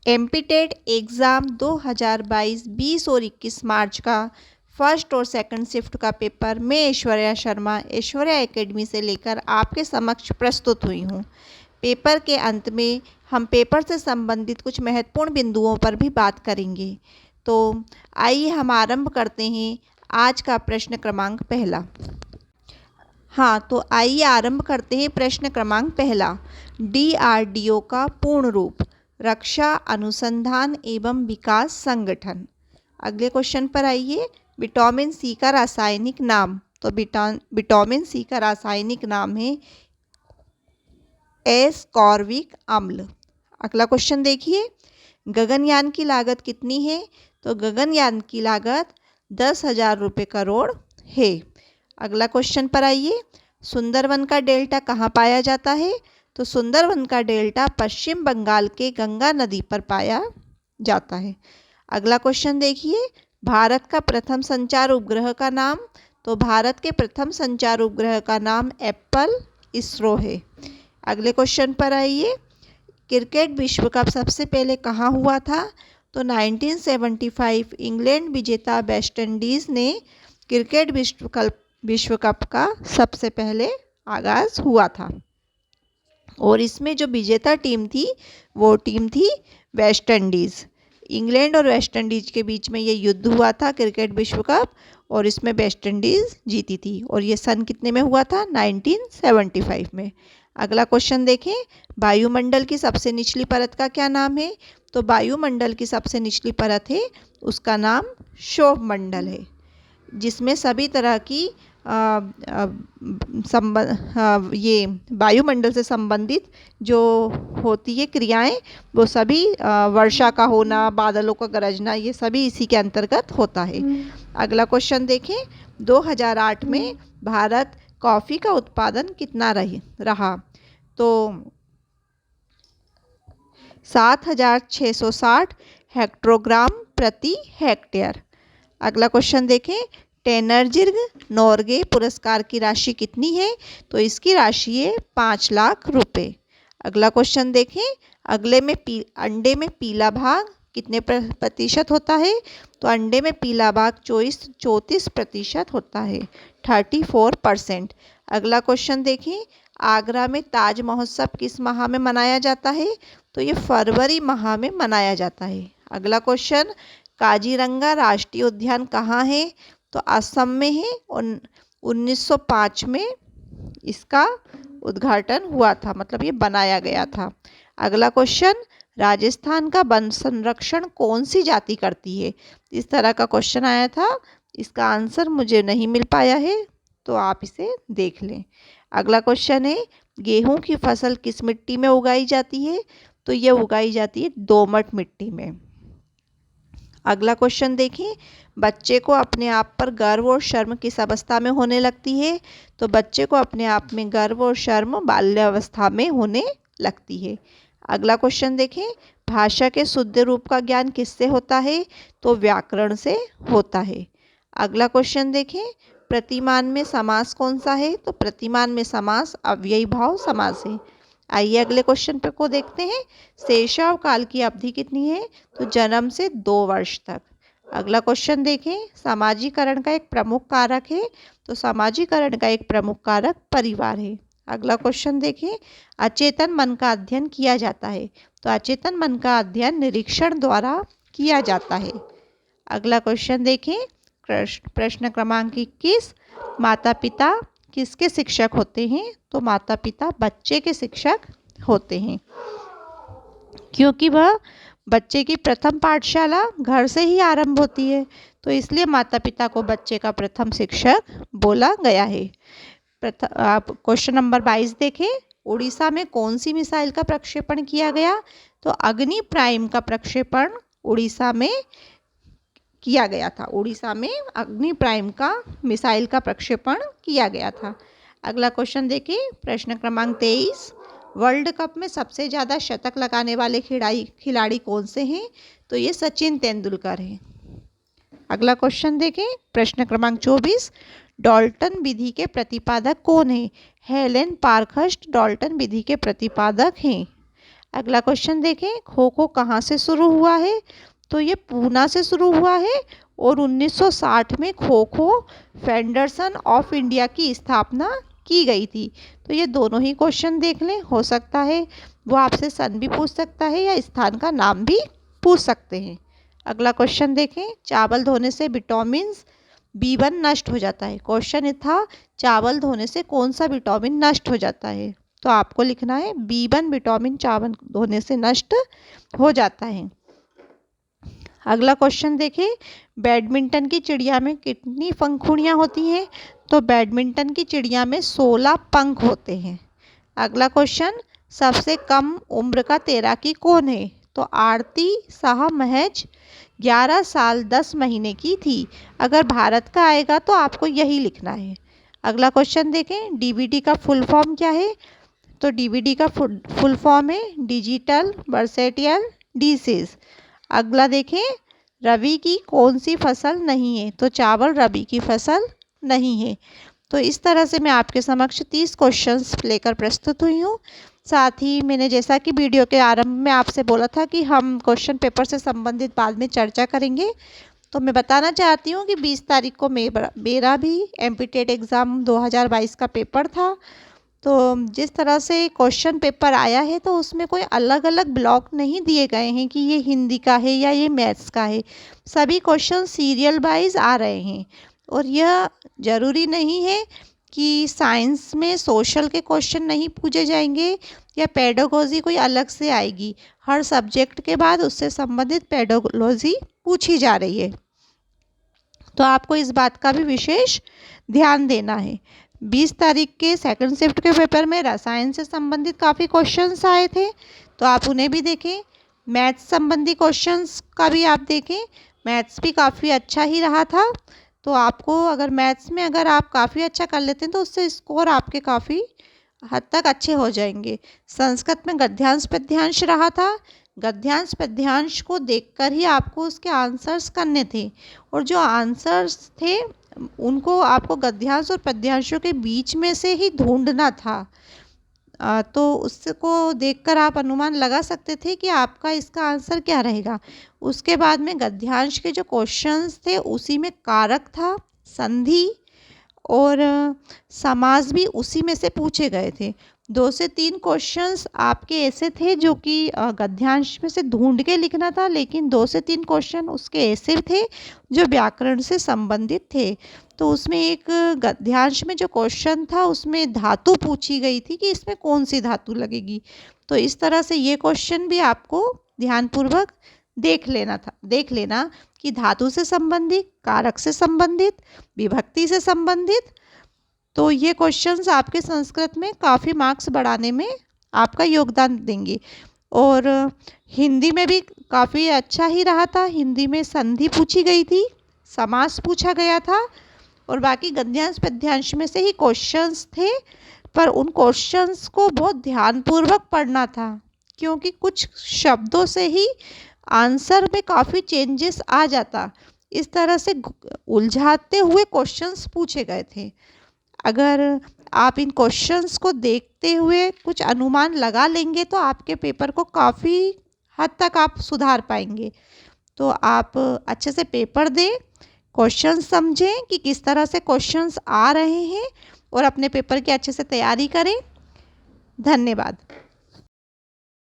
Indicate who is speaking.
Speaker 1: MPTET exam 2022 20 और 21 मार्च का first और सेकंड शिफ्ट का पेपर मैं ऐश्वर्या शर्मा ऐश्वर्या एकेडमी से लेकर आपके समक्ष प्रस्तुत हुई हूँ। पेपर के अंत में हम पेपर से संबंधित कुछ महत्वपूर्ण बिंदुओं पर भी बात करेंगे। तो आइए हम आरंभ करते हैं आज का प्रश्न क्रमांक पहला। तो आइए आरंभ करते हैं प्रश्न क्रमांक पहला। डीआरडीओ का पूर्ण रूप रक्षा अनुसंधान एवं विकास संगठन। अगले क्वेश्चन पर आइए। विटामिन सी का रासायनिक नाम, तो विटामिन सी का रासायनिक नाम है एस्कॉर्बिक अम्ल। अगला क्वेश्चन देखिए। गगनयान की लागत कितनी है? तो गगनयान की लागत 10,000 रुपये करोड़ है। अगला क्वेश्चन पर आइए। सुंदरवन का डेल्टा कहाँ पाया जाता है? तो सुंदरवन का डेल्टा पश्चिम बंगाल के गंगा नदी पर पाया जाता है। अगला क्वेश्चन देखिए। भारत का प्रथम संचार उपग्रह का नाम, तो भारत के प्रथम संचार उपग्रह का नाम एप्पल इसरो है। अगले क्वेश्चन पर आइए। क्रिकेट विश्व कप सबसे पहले कहाँ हुआ था? तो 1975 इंग्लैंड विजेता वेस्ट इंडीज़ ने क्रिकेट विश्व कप का सबसे पहले आगाज़ हुआ था और इसमें जो विजेता टीम थी वो टीम थी वेस्ट इंडीज़। इंग्लैंड और वेस्ट इंडीज़ के बीच में ये युद्ध हुआ था क्रिकेट विश्व कप और इसमें वेस्ट इंडीज़ जीती थी और ये सन कितने में हुआ था? 1975 में। अगला क्वेश्चन देखें। वायुमंडल की सबसे निचली परत का क्या नाम है? तो वायुमंडल की सबसे निचली परत है उसका नाम क्षोभ मंडल है, जिसमें सभी तरह की ये वायुमंडल से संबंधित जो होती है क्रियाएं वो सभी वर्षा का होना, बादलों का गरजना, ये सभी इसी के अंतर्गत होता है। अगला क्वेश्चन देखें। 2008 में भारत कॉफ़ी का उत्पादन कितना रहा? तो 7,660 हेक्टोग्राम प्रति हेक्टेयर। अगला क्वेश्चन देखें। टेनर्जिर्ग नॉर्गे पुरस्कार की राशि कितनी है? तो इसकी राशि है 5 लाख रुपए। अगला क्वेश्चन देखें। अंडे में पीला भाग कितने प्रतिशत होता है? तो अंडे में पीला भाग 34% होता है, 34%। अगला क्वेश्चन देखें। आगरा में ताज महोत्सव किस माह में मनाया जाता है? तो ये फरवरी माह में मनाया जाता है। अगला क्वेश्चन। काजीरंगा राष्ट्रीय उद्यान कहाँ है? तो असम में है और 1905 में इसका उद्घाटन हुआ था, मतलब ये बनाया गया था। अगला क्वेश्चन। राजस्थान का वन संरक्षण कौन सी जाति करती है? इस तरह का क्वेश्चन आया था, इसका आंसर मुझे नहीं मिल पाया है तो आप इसे देख लें। अगला क्वेश्चन है। गेहूं की फसल किस मिट्टी में उगाई जाती है? तो ये उगाई जाती है दोमट मिट्टी में। अगला क्वेश्चन देखिए। बच्चे को अपने आप पर गर्व और शर्म किस अवस्था में होने लगती है? तो बच्चे को अपने आप में गर्व और शर्म बाल्यावस्था में होने लगती है। अगला क्वेश्चन देखें। भाषा के शुद्ध रूप का ज्ञान किससे होता है? तो व्याकरण से होता है। अगला क्वेश्चन देखें। प्रतिमान में समास कौन सा है? तो प्रतिमान में समास अव्ययी भाव समास है। आइए अगले क्वेश्चन पे को देखते हैं। शैशव काल की अवधि कितनी है? तो जन्म से 2 वर्ष तक। अगला क्वेश्चन देखें। सामाजिकरण का एक प्रमुख कारक है, तो सामाजिकरण का एक प्रमुख कारक परिवार है। अगला क्वेश्चन देखें। अचेतन मन का अध्ययन किया जाता है, तो अचेतन मन का अध्ययन निरीक्षण द्वारा किया जाता है। अगला क्वेश्चन देखें। प्रश्न क्रमांक 21। माता पिता किसके शिक्षक होते हैं? तो माता पिता बच्चे के शिक्षक होते हैं, क्योंकि वह बच्चे की प्रथम पाठशाला घर से ही आरंभ होती है, तो इसलिए माता पिता को बच्चे का प्रथम शिक्षक बोला गया है। आप क्वेश्चन नंबर 22 देखें। उड़ीसा में कौन सी मिसाइल का प्रक्षेपण किया गया? तो अग्नि प्राइम का प्रक्षेपण उड़ीसा में किया गया था। उड़ीसा में अग्नि प्राइम का मिसाइल का प्रक्षेपण किया गया था। अगला क्वेश्चन देखिए। प्रश्न क्रमांक 23। वर्ल्ड कप में सबसे ज़्यादा शतक लगाने वाले खिलाड़ी कौन से हैं? तो ये सचिन तेंदुलकर हैं। अगला क्वेश्चन देखें। प्रश्न क्रमांक 24। डाल्टन विधि के प्रतिपादक कौन है? हेलेन पार्खस्ट डाल्टन विधि के प्रतिपादक हैं। अगला क्वेश्चन देखें, खो खो कहाँ से शुरू हुआ है? तो ये पूना से शुरू हुआ है और 1960 में kho kho federation of India की स्थापना की गई थी। तो ये दोनों ही क्वेश्चन देख लें, हो सकता है वो आपसे सन भी पूछ सकता है या स्थान का नाम भी पूछ सकते हैं। अगला क्वेश्चन देखें, चावल धोने से विटामिन्स B1 नष्ट हो जाता है। क्वेश्चन था चावल धोने से कौन सा विटामिन नष्ट हो जाता है? तो आपको लिखना है B1 विटामिन चावल धोने से नष्ट हो जाता है। अगला क्वेश्चन देखिए, बैडमिंटन की चिड़िया में कितनी पंखुड़ियाँ होती हैं? तो बैडमिंटन की चिड़िया में 16 पंख होते हैं। अगला क्वेश्चन, सबसे कम उम्र का तैराकी कौन है? तो आरती शाह महज 11 साल 10 महीने की थी। अगर भारत का आएगा तो आपको यही लिखना है। अगला क्वेश्चन देखें, डीवीडी का फुल फॉर्म क्या है? तो डीवीडी का फुल फॉर्म है डिजिटल वर्सेटाइल डिशेस। अगला देखें, रबी की कौन सी फसल नहीं है? तो चावल रबी की फसल नहीं है। तो इस तरह से मैं आपके समक्ष 30 क्वेश्चंस लेकर प्रस्तुत हुई हूँ। साथ ही मैंने जैसा कि वीडियो के आरंभ में आपसे बोला था कि हम क्वेश्चन पेपर से संबंधित बाद में चर्चा करेंगे, तो मैं बताना चाहती हूँ कि 20 तारीख को मेरा भी एमपीटेट एग्ज़ाम 2022 का पेपर था। तो जिस तरह से क्वेश्चन पेपर आया है तो उसमें कोई अलग अलग ब्लॉक नहीं दिए गए हैं कि ये हिंदी का है या ये मैथ्स का है। सभी क्वेश्चन सीरियल वाइज आ रहे हैं और यह ज़रूरी नहीं है कि साइंस में सोशल के क्वेश्चन नहीं पूछे जाएंगे या पेडागोजी कोई अलग से आएगी। हर सब्जेक्ट के बाद उससे संबंधित पेडागोजी पूछी जा रही है, तो आपको इस बात का भी विशेष ध्यान देना है। 20 तारीख के सेकंड शिफ्ट के पेपर में रसायन से संबंधित काफ़ी क्वेश्चंस आए थे, तो आप उन्हें भी देखें। मैथ्स संबंधी क्वेश्चंस का भी आप देखें, मैथ्स भी काफ़ी अच्छा ही रहा था। तो आपको अगर मैथ्स में अगर आप काफ़ी अच्छा कर लेते हैं तो उससे स्कोर आपके काफ़ी हद तक अच्छे हो जाएंगे। संस्कृत में गद्यांश पद्यांश रहा था। गद्यांश पद्यांश को देखकर ही आपको उसके आंसर्स करने थे और जो आंसर्स थे उनको आपको गद्यांश और पद्यांशों के बीच में से ही ढूंढना था। तो उसको देखकर आप अनुमान लगा सकते थे कि आपका इसका आंसर क्या रहेगा। उसके बाद में गद्यांश के जो क्वेश्चंस थे उसी में कारक था, संधि और समास भी उसी में से पूछे गए थे। 2 से 3 क्वेश्चंस आपके ऐसे थे जो कि गद्यांश में से ढूंढ के लिखना था, लेकिन 2 से 3 क्वेश्चन उसके ऐसे थे जो व्याकरण से संबंधित थे। तो उसमें एक गद्यांश में जो क्वेश्चन था उसमें धातु पूछी गई थी कि इसमें कौन सी धातु लगेगी। तो इस तरह से ये क्वेश्चन भी आपको ध्यानपूर्वक देख लेना कि धातु से संबंधित, कारक से संबंधित, विभक्ति से संबंधित। तो ये क्वेश्चंस आपके संस्कृत में काफ़ी मार्क्स बढ़ाने में आपका योगदान देंगे। और हिंदी में भी काफ़ी अच्छा ही रहा था। हिंदी में संधि पूछी गई थी, समास पूछा गया था और बाकी गद्यांश पद्यांश में से ही क्वेश्चंस थे, पर उन क्वेश्चंस को बहुत ध्यानपूर्वक पढ़ना था क्योंकि कुछ शब्दों से ही आंसर में काफ़ी चेंजेस आ जाता। इस तरह से उलझाते हुए क्वेश्चंस पूछे गए थे। अगर आप इन क्वेश्चंस को देखते हुए कुछ अनुमान लगा लेंगे तो आपके पेपर को काफ़ी हद तक आप सुधार पाएंगे। तो आप अच्छे से पेपर दें, क्वेश्चंस समझें कि किस तरह से क्वेश्चंस आ रहे हैं और अपने पेपर की अच्छे से तैयारी करें। धन्यवाद।